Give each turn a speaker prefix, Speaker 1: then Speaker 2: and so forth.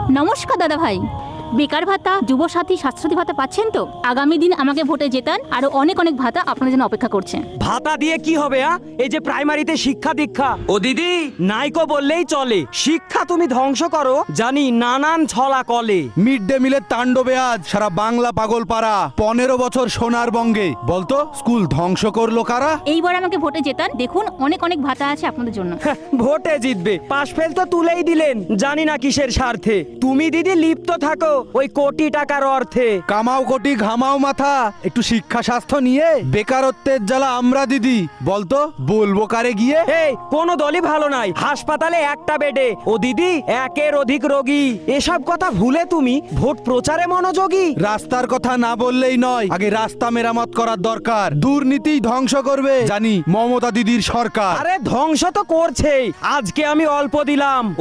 Speaker 1: নমস্কার দাদা ভাই, বেকার ভাতা, যুবসাথী, স্বাস্থ্যসাথী ভাতা পাচ্ছেন তো? আগামী দিন আমাকে ভোটে জেতান, আরো অনেক অনেক ভাতা আপনার জন্য অপেক্ষা করছে।
Speaker 2: ভাতা দিয়ে কি হবে? এই যে প্রাইমারিতে শিক্ষা দীক্ষা, ও দিদি নাইকো বললেই চলে। শিক্ষা তুমি ধ্বংস করো জানি, নানান ছলা কলে।
Speaker 3: মিড ডে মিলের তাণ্ডবে আজ সারা বাংলা পাগল পাড়া। 15 বছর সোনার বঙ্গে, বলতো স্কুল ধ্বংস করলো কারা?
Speaker 1: এইবার আমাকে ভোটে জেতান, দেখুন অনেক অনেক ভাতা আছে আপনাদের জন্য।
Speaker 2: ভোটে জিতবে, পাশ ফেল তো তুলেই দিলেন, জানি না কিসের স্বার্থে। তুমি দিদি লিপ্ত থাকো ওই কোটি টাকার অর্থে।
Speaker 3: কামাও কোটি ঘামাও মাথা, একটু শিক্ষা স্বাস্থ্য নিয়ে। বেকারত্বের জ্বালা আমরা দিদি, বলতো বলবো কারে গিয়ে?
Speaker 2: এই কোন দলই ভালো নাই, হাসপাতালে একটা বেডে ও দিদি একের অধিক রোগী। এসব কথা ভুলে তুমি ভোট প্রচারে মনোযোগী।
Speaker 3: রাস্তার কথা না বললেই নয়, আগে রাস্তা মেরামত করার দরকার। দুর্নীতি ধ্বংস করবে জানি মমতা দিদির সরকার।
Speaker 2: আরে ধ্বংস তো করছেই, আজকে আমি অল্প দিলাম।